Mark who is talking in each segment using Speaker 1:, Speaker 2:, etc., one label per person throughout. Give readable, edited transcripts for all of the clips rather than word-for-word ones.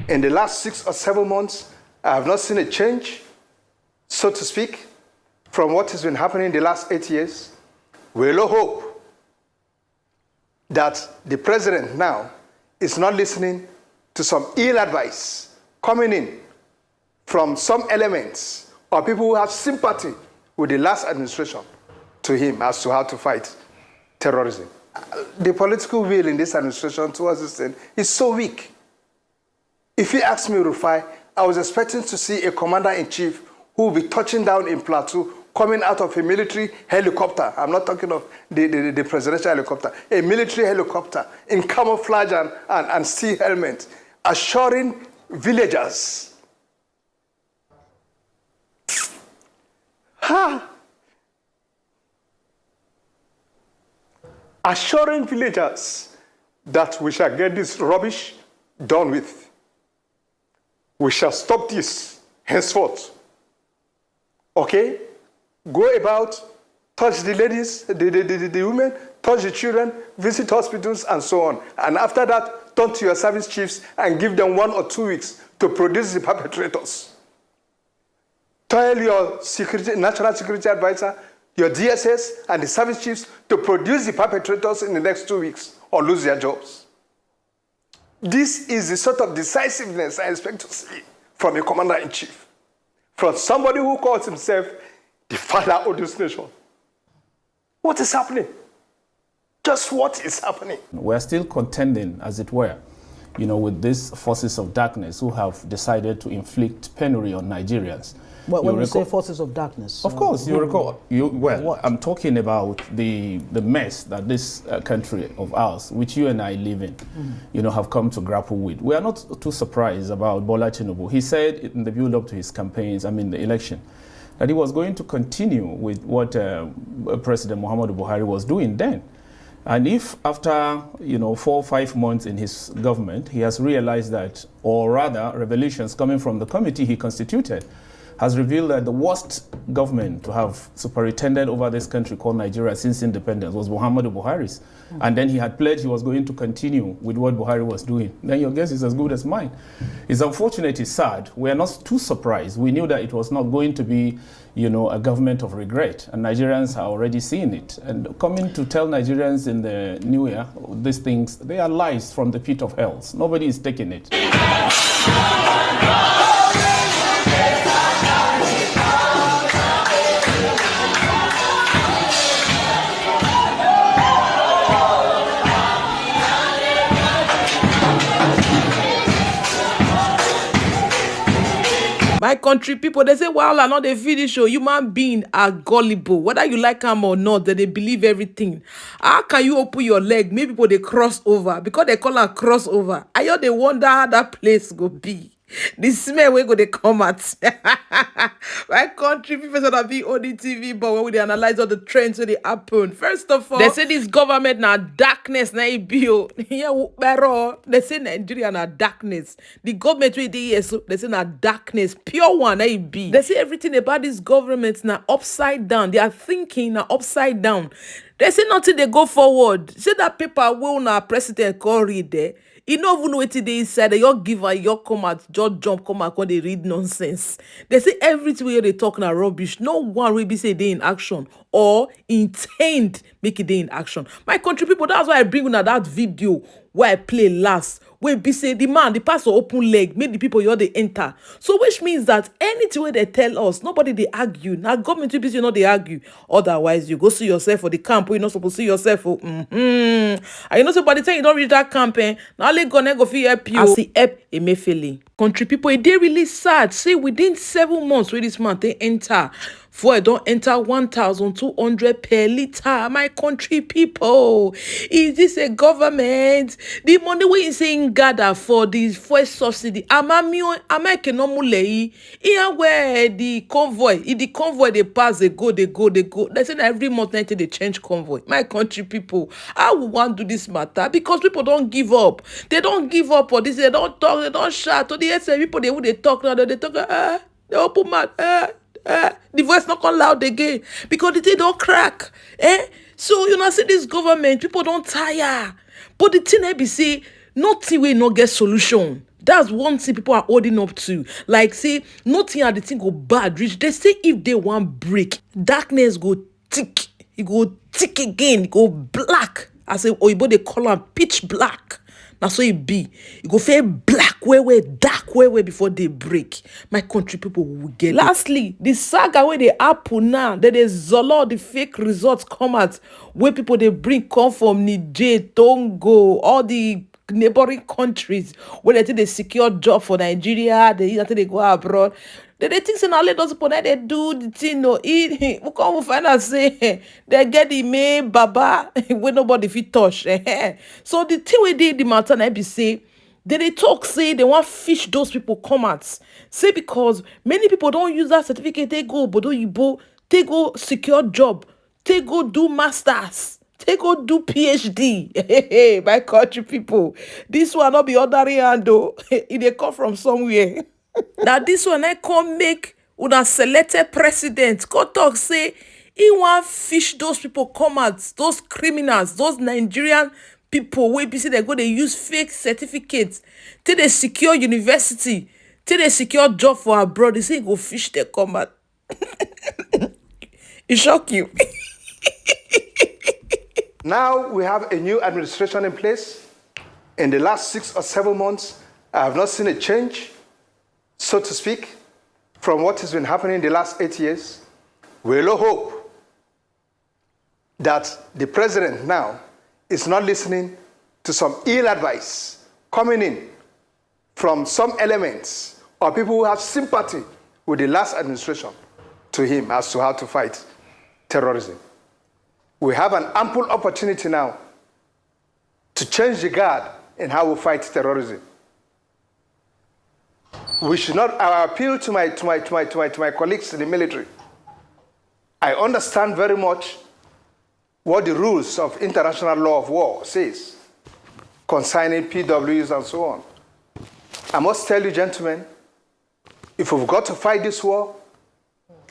Speaker 1: in the last 6 or 7 months, I have not seen a change, so to speak, from what has been happening in the last 8 years. We will hope that the president now is not listening to some ill advice coming in from some elements or people who have sympathy with the last administration to him as to how to fight terrorism. The political will in this administration towards this thing is so weak. If you ask me, Rufai, I was expecting to see a commander-in-chief who will be touching down in Plateau, coming out of a military helicopter. I'm not talking of the presidential helicopter. A military helicopter in camouflage and steel helmet, assuring villagers. Assuring villagers that we shall get this rubbish done with. We shall stop this henceforth. Okay? Go about, touch the ladies, the women, touch the children, visit hospitals, and so on. And after that, turn to your service chiefs and give them 1 or 2 weeks to produce the perpetrators. Tell your national security advisor, your DSS, and the service chiefs to produce the perpetrators in the next 2 weeks or lose their jobs. This is the sort of decisiveness I expect to see from a commander-in-chief, from somebody who calls himself the father of this nation. What is happening? Just what is happening?
Speaker 2: We're still contending, as it were, with these forces of darkness who have decided to inflict penury on Nigerians.
Speaker 3: Well, when you say forces of darkness?
Speaker 2: Of course, you recall. I'm talking about the mess that this country of ours, which you and I live in, have come to grapple with. We are not too surprised about Bola TinuBu. He said in the build-up to his campaigns, the election, that he was going to continue with what President Muhammadu Buhari was doing then. And if after 4 or 5 months in his government, he has realized that, or rather revelations coming from the committee he constituted, has revealed that the worst government to have superintended over this country called Nigeria since independence was Muhammadu Buhari's. And then he had pledged he was going to continue with what Buhari was doing. Then your guess is as good as mine. It's unfortunate, it's sad. We are not too surprised. We knew that it was not going to be, a government of regret. And Nigerians are already seeing it. And coming to tell Nigerians in the new year, these things, they are lies from the pit of hell. Nobody is taking it.
Speaker 4: My country people, they say, well, I'm not a finish show. Human beings are gullible. Whether you like them or not, they believe everything. How can you open your leg? Maybe people, they cross over. Because they call it crossover. I know they wonder how that place go be. The smell we go they come at. My country people sort of be on the TV, but when they analyze all the trends when they happen. First of all, they say this government na darkness na ibio. They say Nigeria na darkness. The government we dey so they say na darkness, pure one na ibi. They say everything about this government na upside down. They are thinking na upside down. They say nothing they go forward. Say that paper will na president call read there. You know even what they inside. Your giver, your come out, just jump, come out when they read nonsense. They say everything where they talk na rubbish. No one will be say they in action or intend make it they in action. My country people, that's why I bring on that video where I play last. Where be say the pastor open leg, make the people they enter. So which means that anything where they tell us, nobody they argue. Now government will be say no they argue. Otherwise, you go see yourself for the camp. You're not supposed to see yourself for And you know somebody say you don't reach that campaign. Now they gonna go for help you. I see help Emefiele. Country people, they really sad. Say within 7 months where this man they enter. Fuel don't enter 1,200 per liter. My country people, is this a government? The money we saying gather for the fuel subsidy. Am I here where the convoy they pass, they go. They say that every month they change convoy. My country people, I will want to do this matter because people don't give up. They don't give up for this. They don't talk. They don't shout. To the SL people, they talk now. They talk. They open mouth. The voice not come loud again because the thing don't crack. So you know, see this government, people don't tire. But the thing I be say, nothing will not get solution. That's one thing people are holding up to. Like, say, nothing at the thing go bad, reach. They say if they want break, darkness go thick. It go thick again, it go black. I say, Oyibo, they call am pitch black. Now so it be. It go fair black where dark where before they break. My country people will get. Lastly, the saga where they happen now, that is Zolo, the fake results come out where people they bring come from Niger, Togo, all the neighboring countries where they think they secure job for Nigeria, they go abroad. They think say now let us put that they do the thing no we come find out say they get the main baba where nobody fit touch. So the thing we did the matter na be say they talk say they want fish those people come out. Say because many people don't use that certificate, they go Bodo Yibo, they go secure job, they go do masters. They go do PhD. My country people. This one not be ordinary hand though. It they come from somewhere. Now this one I come make una selected president. Go talk say he want fish those people come out, those criminals, those Nigerian people wey be say they go they use fake certificates till they secure university, till they secure job for abroad. They say go fish they come out. It shock you.
Speaker 1: Now we have a new administration in place. In the last 6 or 7 months, I have not seen a change, so to speak, from what has been happening in the last 8 years. We will hope that the president now is not listening to some ill advice coming in from some elements or people who have sympathy with the last administration to him as to how to fight terrorism. We have an ample opportunity now to change the guard in how we fight terrorism. We should not. I appeal to my colleagues in the military. I understand very much what the rules of international law of war says concerning PWs and so on. I must tell you, gentlemen, if we've got to fight this war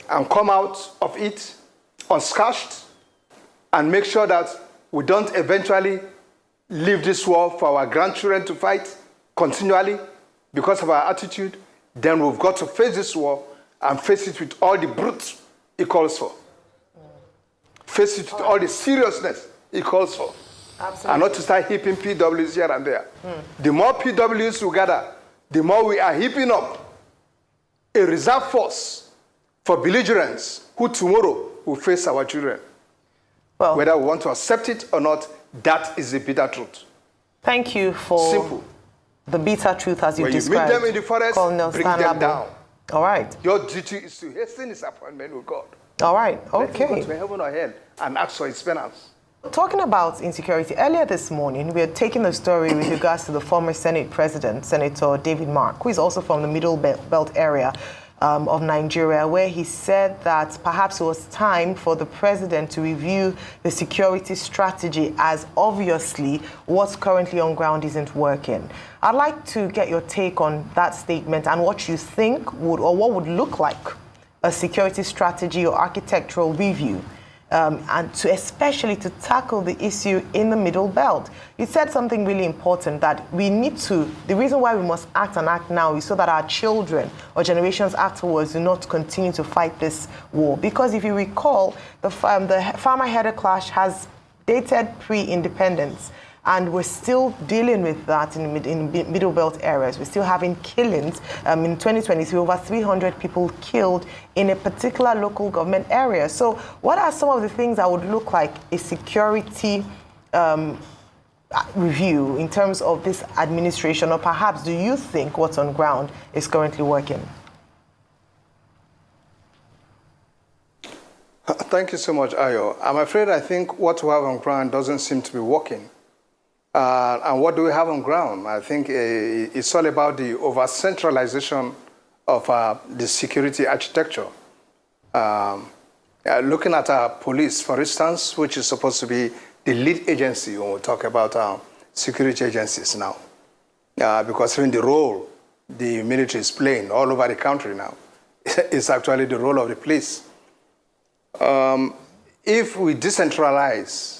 Speaker 1: and come out of it unscathed, and make sure that we don't eventually leave this war for our grandchildren to fight continually because of our attitude, then we've got to face this war and face it with all the brute it calls for. Face it with all the seriousness it calls for. Absolutely. And not to start heaping PWs here and there. The more PWs we gather, the more we are heaping up a reserve force for belligerents who tomorrow will face our children. Well, whether we want to accept it or not, that is the bitter truth.
Speaker 5: Thank you for the bitter truth as you described.
Speaker 1: When you meet them in the forest, bring them down.
Speaker 5: All right.
Speaker 1: Your duty is to hasten his appointment with God.
Speaker 5: All right. Okay.
Speaker 1: Let him go to heaven or hell and ask for his penance.
Speaker 5: Talking about insecurity, earlier this morning, we are taking a story with regards to the former Senate President, Senator David Mark, who is also from the Middle Belt area of Nigeria, where he said that perhaps it was time for the president to review the security strategy, as obviously what's currently on ground isn't working. I'd like to get your take on that statement and what you think would, or what would look like a security strategy or architectural review, and to especially to tackle the issue in the Middle Belt. You said something really important, that we need to, the reason why we must act and act now is so that our children or generations afterwards do not continue to fight this war. Because if you recall, the farmer-herder clash has dated pre-independence, and we're still dealing with that in Middle Belt areas. We're still having killings. In 2023, over 300 people killed in a particular local government area. So what are some of the things that would look like a security review in terms of this administration? Or perhaps do you think what's on ground is currently working?
Speaker 1: Thank you so much, Ayo. I'm afraid I think what we have on ground doesn't seem to be working. And what do we have on ground? I think it's all about the over-centralization of the security architecture. Looking at our police, for instance, which is supposed to be the lead agency when we talk about security agencies now. Because even the role the military is playing all over the country now is actually the role of the police. If we decentralize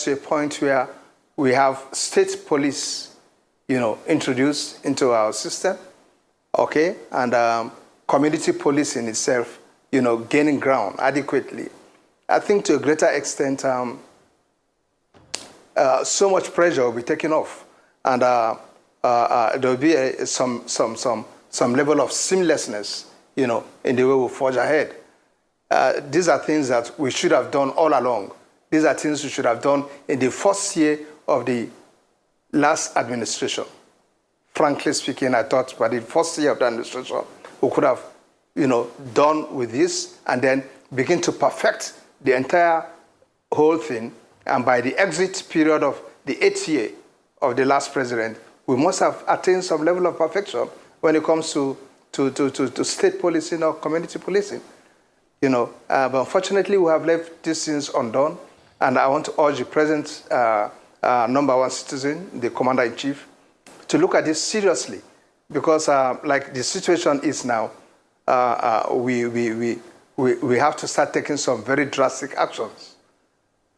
Speaker 1: to a point where we have state police introduced into our system, okay? And community policing itself, gaining ground adequately. I think to a greater extent, so much pressure will be taken off, and there will be some level of seamlessness, in the way we forge ahead. These are things that we should have done all along. These are things we should have done in the first year of the last administration. Frankly speaking, I thought by the first year of the administration, we could have, done with this and then begin to perfect the entire whole thing. And by the exit period of the 8th year of the last president, we must have attained some level of perfection when it comes to state policing or community policing. But unfortunately, we have left these things undone. And I want to urge the present number one citizen, the commander-in-chief, to look at this seriously. Because like the situation is now, we have to start taking some very drastic actions.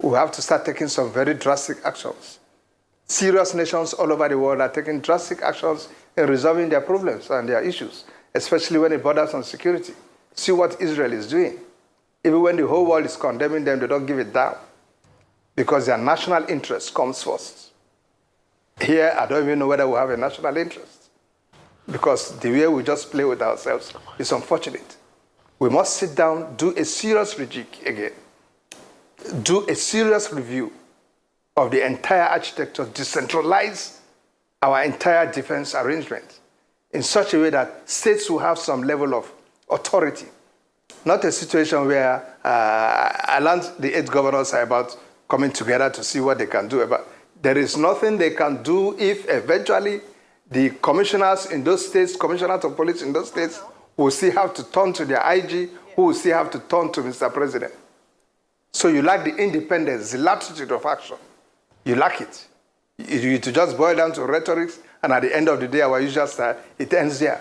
Speaker 1: We have to start taking some very drastic actions. Serious nations all over the world are taking drastic actions in resolving their problems and their issues, especially when it borders on security. See what Israel is doing. Even when the whole world is condemning them, they don't give it down because their national interest comes first. Here, I don't even know whether we have a national interest because the way we just play with ourselves is unfortunate. We must sit down, do a serious rejig again, do a serious review of the entire architecture, decentralize our entire defense arrangement in such a way that states will have some level of authority. Not a situation where I learned the 8 governors are about coming together to see what they can do. But there is nothing they can do if eventually the commissioners in those states, commissioners of police in those states, will still have to turn to their IG, who will still have to turn to Mr. President. So you lack the independence, the latitude of action. You lack it. You to just boil down to rhetoric, and at the end of the day, our usual style, it ends there.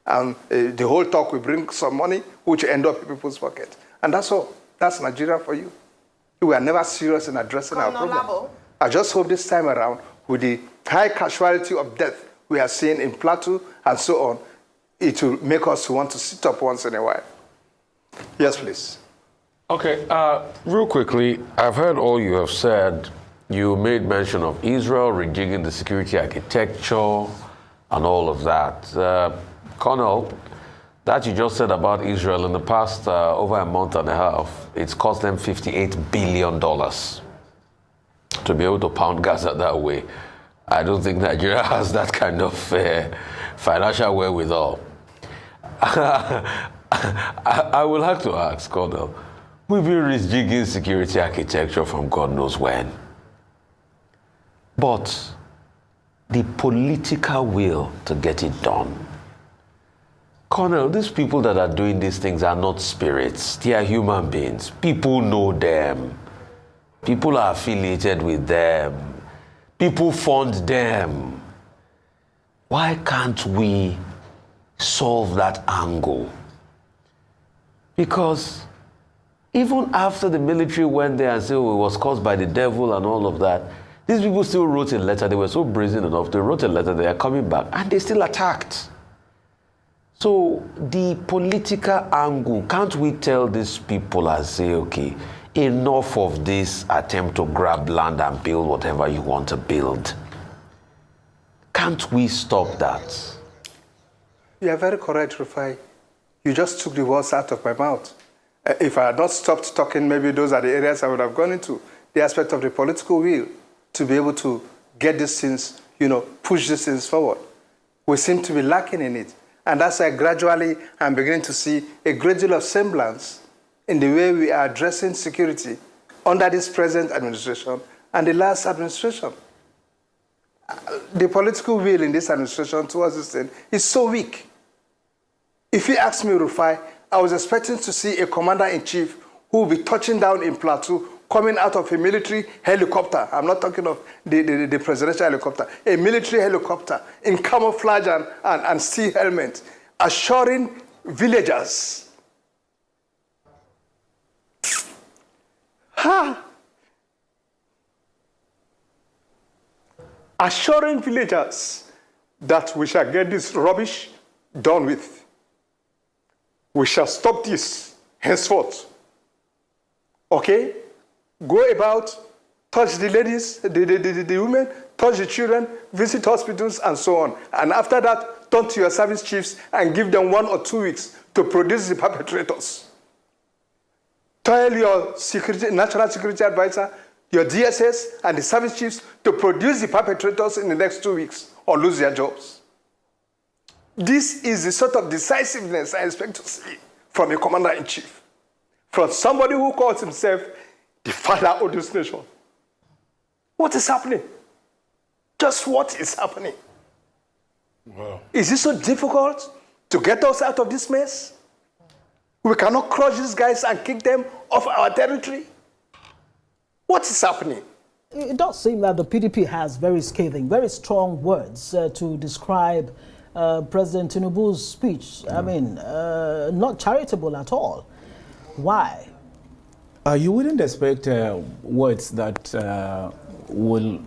Speaker 1: And the whole talk will bring some money, which will end up in people's pocket. And that's all. That's Nigeria for you. We are never serious in addressing our problems. I just hope this time around, with the high casualty of death we are seeing in Plateau and so on, it will make us want to sit up once in a while. Yes, please.
Speaker 6: Okay, real quickly, I've heard all you have said. You made mention of Israel rejigging the security architecture and all of that. Colonel, that you just said about Israel in the past over a month and a half, it's cost them $58 billion to be able to pound Gaza that way. I don't think Nigeria has that kind of financial wherewithal. I will have to ask, Colonel, we've been rejigging security architecture from God knows when. But the political will to get it done. Colonel, these people that are doing these things are not spirits. They are human beings. People know them. People are affiliated with them. People fund them. Why can't we solve that angle? Because even after the military went there and said, oh, it was caused by the devil and all of that, these people still wrote a letter. They were so brazen enough. They wrote a letter. They are coming back. And they still attacked. So the political angle, can't we tell these people and say, okay, enough of this attempt to grab land and build whatever you want to build? Can't we stop that?
Speaker 1: You are very correct, Rufai. You just took the words out of my mouth. If I had not stopped talking, maybe those are the areas I would have gone into. The aspect of the political will to be able to get these things, push these things forward. We seem to be lacking in it. And that's why gradually I'm beginning to see a great deal of semblance in the way we are addressing security under this present administration and the last administration. The political will in this administration towards this thing is so weak. If you ask me, Rufai, I was expecting to see a commander-in-chief who will be touching down in Plateau, coming out of a military helicopter. I'm not talking of the presidential helicopter. A military helicopter in camouflage and steel helmet, assuring villagers. Assuring villagers that we shall get this rubbish done with. We shall stop this henceforth. Okay? Go about, touch the ladies, the women, touch the children, visit hospitals, and so on. And after that, turn to your service chiefs and give them 1 or 2 weeks to produce the perpetrators. Tell your national security advisor, your DSS, and the service chiefs to produce the perpetrators in the next 2 weeks or lose their jobs. This is the sort of decisiveness I expect to see from a commander-in-chief, from somebody who calls himself the father of this nation. What is happening? Just what is happening?
Speaker 7: Wow.
Speaker 1: Is it so difficult to get us out of this mess? We cannot crush these guys and kick them off our territory? What is happening?
Speaker 3: It does seem that the PDP has very scathing, very strong words to describe President TinuBu's speech. I mean, not charitable at all. Why?
Speaker 2: You wouldn't expect words that will,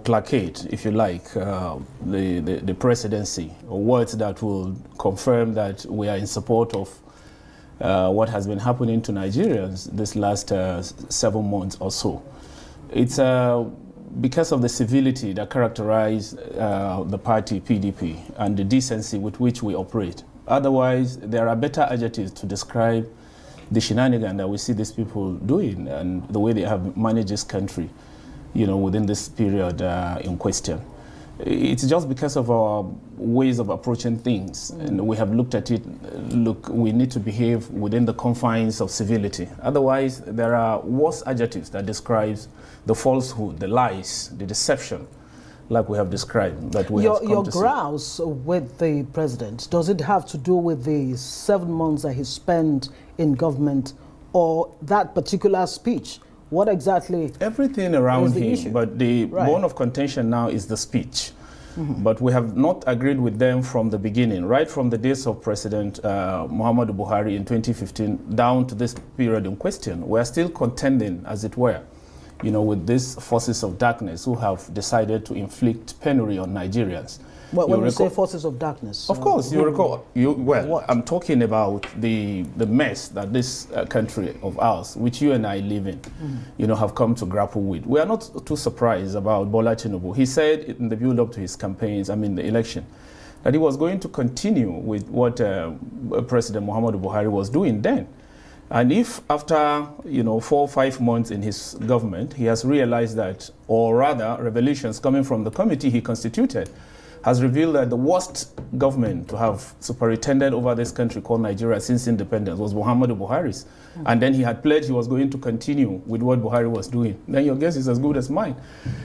Speaker 2: placate, if you like, the presidency, or words that will confirm that we are in support of what has been happening to Nigerians this last 7 months or so. It's because of the civility that characterize the party PDP and the decency with which we operate. Otherwise, there are better adjectives to describe the shenanigans that we see these people doing and the way they have managed this country, within this period in question. It's just because of our ways of approaching things, and we have looked at it. Look, we need to behave within the confines of civility. Otherwise, there are worse adjectives that describes the falsehood, the lies, the deception, like we have described. That we have come
Speaker 3: your
Speaker 2: to see.
Speaker 3: grouse with the president, does it have to do with the 7 months that he spent in government, or that particular speech? What exactly?
Speaker 2: Everything around him,
Speaker 3: issue?
Speaker 2: but the bone of contention now is the speech. But we have not agreed with them from the beginning, right from the days of President Muhammadu Buhari in 2015 down to this period in question. We are still contending, as it were, with these forces of darkness who have decided to inflict penury on Nigerians.
Speaker 3: Well, when you say forces of darkness?
Speaker 2: Of course, you recall. I'm talking about the mess that this country of ours, which you and I live in, have come to grapple with. We are not too surprised about Bola Tinubu. He said in the build-up to his campaigns, the election, that he was going to continue with what President Muhammadu Buhari was doing then. And if after 4 or 5 months in his government, he has realized that, or rather revelations coming from the committee he constituted, has revealed that the worst government to have superintended over this country called Nigeria since independence was Muhammadu Buhari's. And then he had pledged he was going to continue with what Buhari was doing. Then your guess is as good as mine.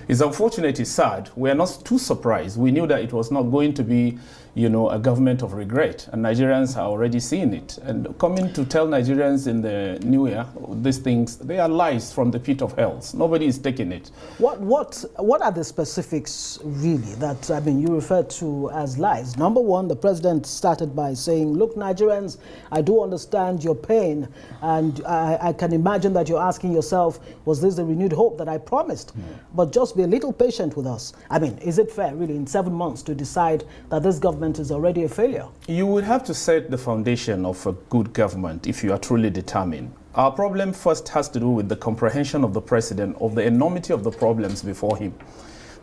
Speaker 2: It's unfortunate, it's sad. We are not too surprised. We knew that it was not going to be, a government of regret. And Nigerians are already seeing it. And coming to tell Nigerians in the new year these things, they are lies from the pit of hell. Nobody is taking it.
Speaker 3: What are the specifics really that you refer to as lies? Number one, the president started by saying, look, Nigerians, I do understand your pain, and I can imagine that you're asking yourself, was this the renewed hope that I promised? But just be a little patient with us. Is it fair really in 7 months to decide that this government is already a failure?
Speaker 2: You would have to set the foundation of a good government if you are truly determined. Our problem first has to do with the comprehension of the president of the enormity of the problems before him.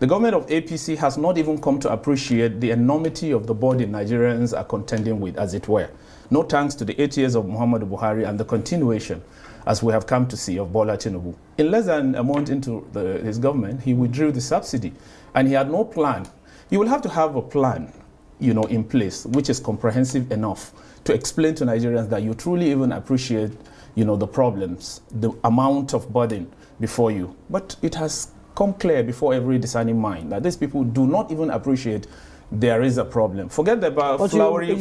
Speaker 2: The government of APC has not even come to appreciate the enormity of the burden Nigerians are contending with, as it were. No thanks to the 8 years of Muhammadu Buhari and the continuation, as we have come to see, of Bola Tinubu. In less than a month into his government, he withdrew the subsidy, and he had no plan. You will have to have a plan, in place, which is comprehensive enough to explain to Nigerians that you truly even appreciate, the problems, the amount of burden before you. But it has come clear before every discerning mind that these people do not even appreciate there is a problem. Forget about flowery.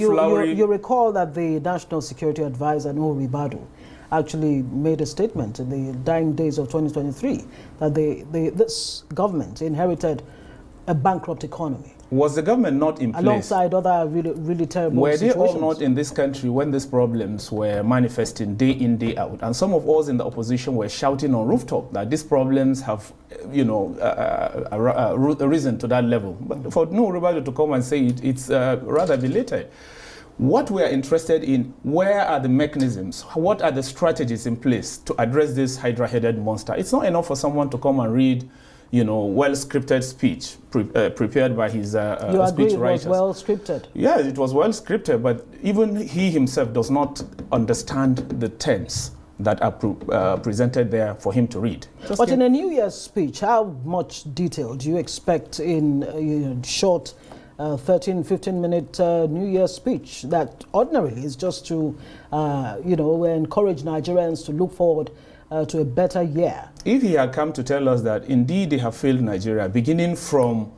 Speaker 3: You recall that the National Security Advisor, Nuhu Ribadu, actually made a statement in the dying days of 2023 that this government inherited a bankrupt economy?
Speaker 2: Was the government not in place?
Speaker 3: Alongside other really terrible situations.
Speaker 2: Were they all not in this country when these problems were manifesting day in, day out? And some of us in the opposition were shouting on rooftop that these problems have, risen to that level. But for no Rubado to come and say it, it's rather belated. What we are interested in, where are the mechanisms? What are the strategies in place to address this hydra-headed monster? It's not enough for someone to come and read well-scripted speech prepared by his
Speaker 3: you agree
Speaker 2: speech writers.
Speaker 3: It was well-scripted?
Speaker 2: Yeah, it was well-scripted, but even he himself does not understand the terms that are presented there for him to read.
Speaker 3: But in a New Year's speech, how much detail do you expect in short 13, 15-minute New Year's speech that ordinarily is just to, encourage Nigerians to look forward to a better year?
Speaker 2: If he had come to tell us that indeed they have failed Nigeria, beginning from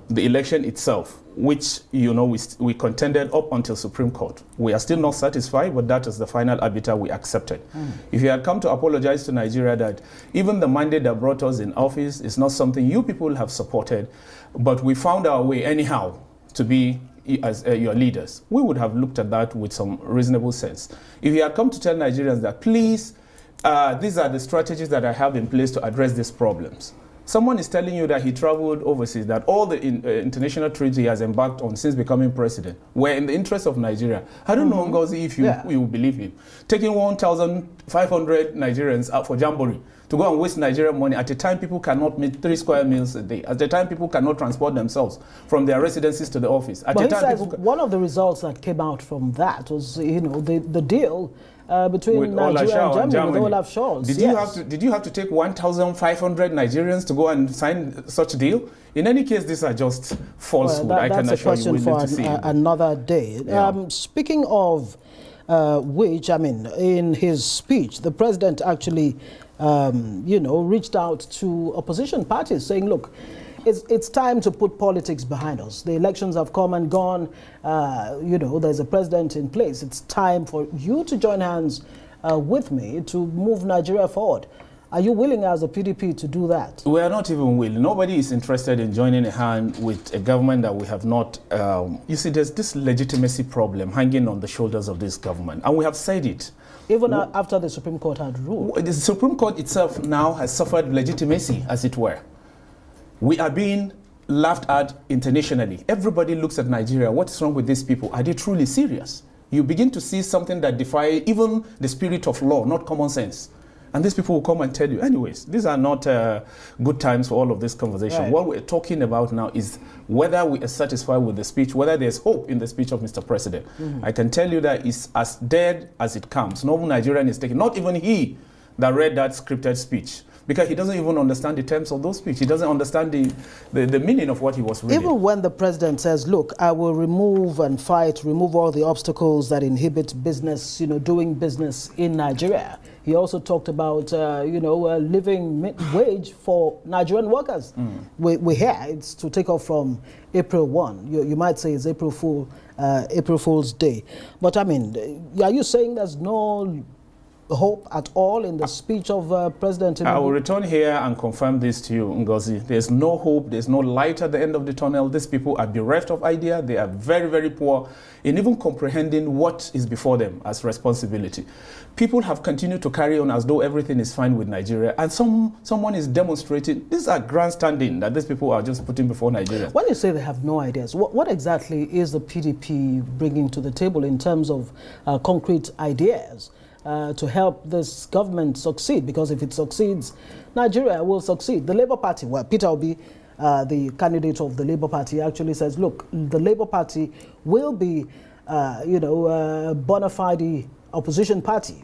Speaker 2: the election itself, which we contended up until Supreme Court, we are still not satisfied, but that is the final arbiter we accepted. If he had come to apologize to Nigeria that even the mandate that brought us in office is not something you people have supported, but we found our way anyhow to be as your leaders, we would have looked at that with some reasonable sense. If he had come to tell Nigerians that, please, these are the strategies that I have in place to address these problems. Someone is telling you that he traveled overseas, that all the international trips he has embarked on since becoming president were in the interest of Nigeria. I don't know, Ngozi, if you believe him. Taking 1,500 Nigerians out for Jamboree to go and waste Nigerian money at a time people cannot meet 3 square meals a day, at the time people cannot transport themselves from their residences to the office. At
Speaker 3: but
Speaker 2: the
Speaker 3: he
Speaker 2: time
Speaker 3: says one of the results that came out from that was, the deal between Nigeria and Germany with Olaf Scholz.
Speaker 2: Did you have to take 1,500 Nigerians to go and sign such a deal? In any case, these are just falsehood.
Speaker 3: Well,
Speaker 2: I can assure you.
Speaker 3: That's a question for another day.
Speaker 2: Yeah.
Speaker 3: Speaking of which, in his speech, the president actually, reached out to opposition parties saying, look, it's time to put politics behind us. The elections have come and gone. There's a president in place. It's time for you to join hands with me to move Nigeria forward. Are you willing as a PDP to do that?
Speaker 2: We are not even willing. Nobody is interested in joining a hand with a government that we have not... you see, there's this legitimacy problem hanging on the shoulders of this government. And we have said it.
Speaker 3: Even after the Supreme Court had ruled?
Speaker 2: The Supreme Court itself now has suffered legitimacy, as it were. We are being laughed at internationally. Everybody looks at Nigeria. What's wrong with these people? Are they truly serious? You begin to see something that defies even the spirit of law, not common sense. And these people will come and tell you, anyways, these are not good times for all of this conversation. Right. What we're talking about now is whether we are satisfied with the speech, whether there's hope in the speech of Mr. President. I can tell you that it's as dead as it comes. No Nigerian is taking, not even he that read that scripted speech, because he doesn't even understand the terms of those speech. He doesn't understand the meaning of what he was reading.
Speaker 3: Even when the president says, look, I will remove all the obstacles that inhibit business, doing business in Nigeria. He also talked about, living wage for Nigerian workers. We hear it's to take off from April 1. You might say it's April Fool's Day. But are you saying there's no hope at all in the speech of President TinuBu?
Speaker 2: I will return here and confirm this to you, Ngozi. There's no hope, there's no light at the end of the tunnel. These people are bereft of idea. They are very, very poor in even comprehending what is before them as responsibility. People have continued to carry on as though everything is fine with Nigeria, and someone is demonstrating. These are grandstanding that these people are just putting before Nigeria.
Speaker 3: When you say they have no ideas, what exactly is the PDP bringing to the table in terms of concrete ideas to help this government succeed? Because if it succeeds, Nigeria will succeed. The Labour Party, well, Peter Obi, the candidate of the Labour Party, actually says, look, the Labour Party will be, bona fide opposition party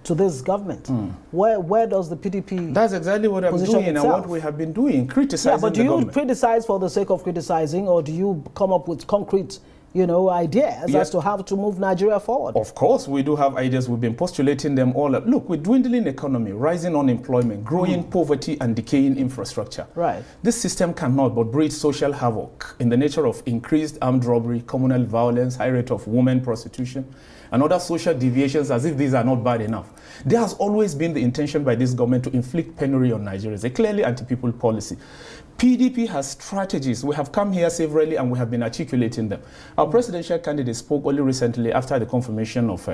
Speaker 3: to this government. Where does the PDP...
Speaker 2: That's exactly what I'm doing and what we have been doing, criticizing the government.
Speaker 3: But do you criticize for the sake of criticizing, or do you come up with concrete ideas as to how to move Nigeria forward?
Speaker 2: Of course, we do have ideas. We've been postulating them all up. Look, with dwindling economy, rising unemployment, growing poverty and decaying infrastructure.
Speaker 3: Right.
Speaker 2: This system cannot but breed social havoc in the nature of increased armed robbery, communal violence, high rate of women prostitution. and other social deviations as if these are not bad enough. There has always been the intention by this government to inflict penury on Nigerians, a clearly anti-people policy. PDP has strategies. We have come here severally and we have been articulating them. Our presidential candidate spoke only recently after the confirmation of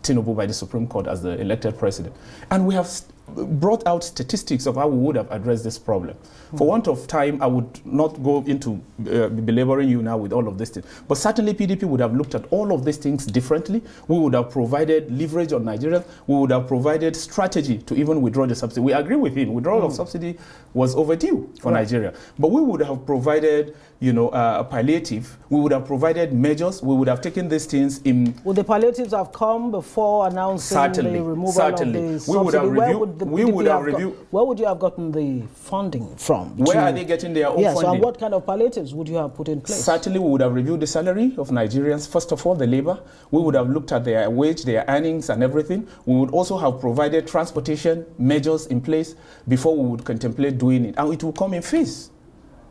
Speaker 2: TinuBu by the Supreme Court as the elected president. And we have brought out statistics of how we would have addressed this problem. For want of time, I would not go into belaboring you now with all of these things. But certainly PDP would have looked at all of these things differently. We would have provided leverage on Nigerians. We would have provided strategy to even withdraw the subsidy. We agree with him. Withdrawal of subsidy was overdue for Nigeria. But we would have provided, you know, a palliative. We would have provided measures. We would have taken these things in...
Speaker 3: Would the palliatives have come before announcing the removal of the subsidy? Where would you have gotten the funding from?
Speaker 2: Where are they getting their own funding?
Speaker 3: And what kind of palliatives would you have put in place?
Speaker 2: Certainly, we would have reviewed the salary of Nigerians. First of all, the labor. We would have looked at their wage, their earnings, and everything. We would also have provided transportation measures in place before we would contemplate doing it. And it will come in phase.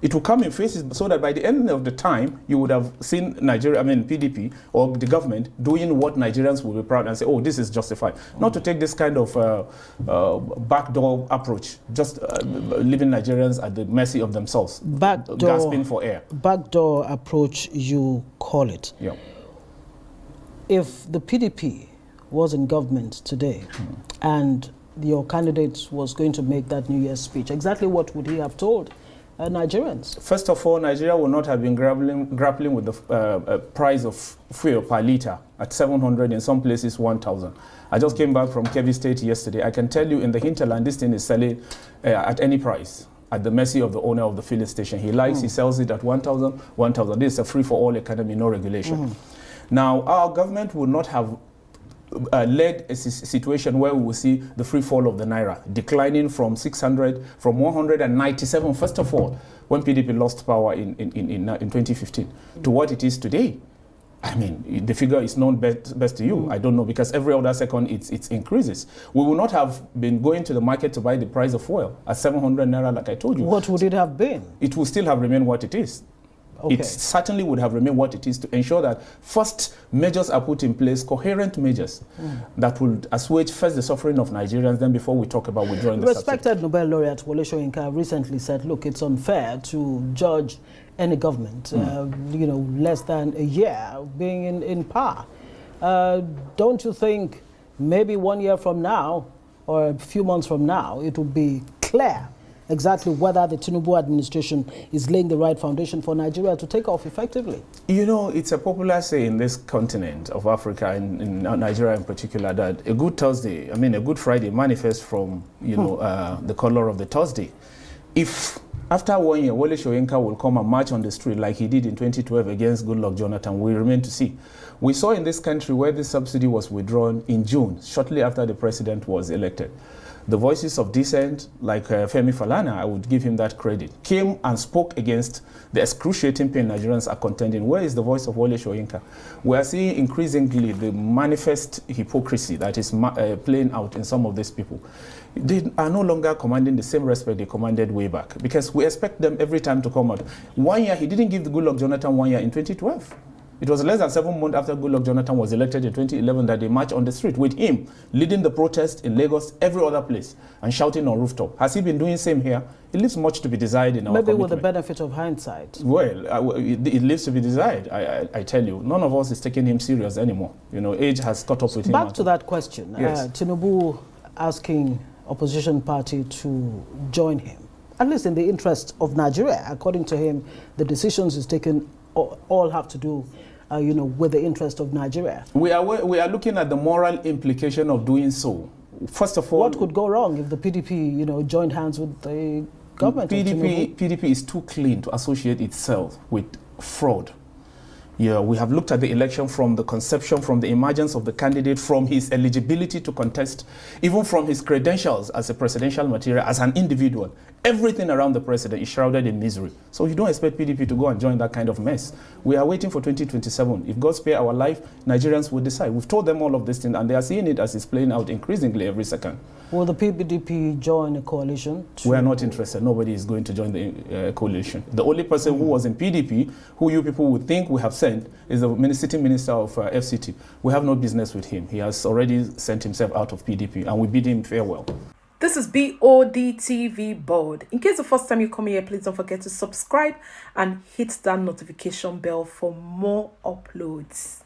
Speaker 2: It will come in phases so that by the end of the time, you would have seen PDP or the government doing what Nigerians will be proud and say, oh, this is justified. Not to take this kind of backdoor approach, just leaving Nigerians at the mercy of themselves, gasping for air.
Speaker 3: Backdoor approach, you call it.
Speaker 2: Yeah.
Speaker 3: If the PDP was in government today and your candidate was going to make that New Year's speech, exactly what would he have told Nigerians?
Speaker 2: First of all, Nigeria would not have been grappling with the price of fuel per litre at 700, in some places 1,000. I just came back from Kebbi State yesterday. I can tell you in the hinterland, this thing is selling at any price, at the mercy of the owner of the filling station. He likes, he sells it at 1,000, 1,000. This is a free-for-all economy, no regulation. Now, our government would not have led a situation where we will see the free fall of the Naira, declining from 600, from 197, first of all, when PDP lost power in 2015, to what it is today. I mean, the figure is known best to you. I don't know, because every other second it increases. We will not have been going to the market to buy the price of oil at 700 Naira, like I told you.
Speaker 3: What would it have been?
Speaker 2: It will still have remained what it is.
Speaker 3: Okay.
Speaker 2: It certainly would have remained what it is to ensure that first measures are put in place, coherent measures that will assuage first the suffering of Nigerians, then before we talk about withdrawing the subsidy.
Speaker 3: Respected Nobel laureate Wole Soyinka recently said, look, it's unfair to judge any government, you know, less than a year being in power. Don't you think maybe 1 year from now or a few months from now, it will be clear exactly whether the TinuBu administration is laying the right foundation for Nigeria to take off effectively? You
Speaker 2: know, it's a popular saying in this continent of Africa, in Nigeria in particular, that a good Thursday, a good Friday manifests from, you know, the color of the Thursday. If after 1 year, Wole Soyinka will come and march on the street like he did in 2012 against Goodluck Jonathan, we remain to see. We saw in this country where this subsidy was withdrawn in June, shortly after the president was elected. The voices of dissent, like Femi Falana, I would give him that credit, came and spoke against the excruciating pain Nigerians are contending. Where is the voice of Wole Soyinka? We are seeing increasingly the manifest hypocrisy that is playing out in some of these people. They are no longer commanding the same respect they commanded way back, because we expect them every time to come out. 1 year, he didn't give the Goodluck Jonathan 1 year in 2012. It was less than 7 months after Goodluck Jonathan was elected in 2011 that they marched on the street with him, leading the protest in Lagos, every other place, and shouting on rooftop. Has he been doing the same here? It leaves much to be desired in our
Speaker 3: Maybe
Speaker 2: commitment.
Speaker 3: with the benefit of hindsight.
Speaker 2: Well, it leaves to be desired, I tell you. None of us is taking him serious anymore. You know, age has caught up with him.
Speaker 3: Back to that question.
Speaker 2: Yes.
Speaker 3: TinuBu asking opposition party to join him, at least in the interest of Nigeria. According to him, the decisions he's taken all have to do you know, with the interest of Nigeria. We are
Speaker 2: looking at the moral implication of doing so. First of all,
Speaker 3: what could go wrong if the PDP, you know, joined hands with the government?
Speaker 2: PDP is too clean to associate itself with fraud. Yeah, we have looked at the election from the conception, from the emergence of the candidate, from his eligibility to contest, even from his credentials as a presidential material, as an individual. Everything around the president is shrouded in misery. So you don't expect PDP to go and join that kind of mess. We are waiting for 2027. If God spare our life, Nigerians will decide. We've told them all of this thing, and they are seeing it as it's playing out increasingly every second.
Speaker 3: Will the PDP join a coalition?
Speaker 2: We are not interested. Nobody is going to join the coalition. The only person who was in PDP, who you people would think we have sent, is the sitting minister of FCT. We have no business with him. He has already sent himself out of PDP, and we bid him farewell.
Speaker 4: This is Bod TV Bod. In case the first time you come here, please don't forget to subscribe and hit that notification bell for more uploads.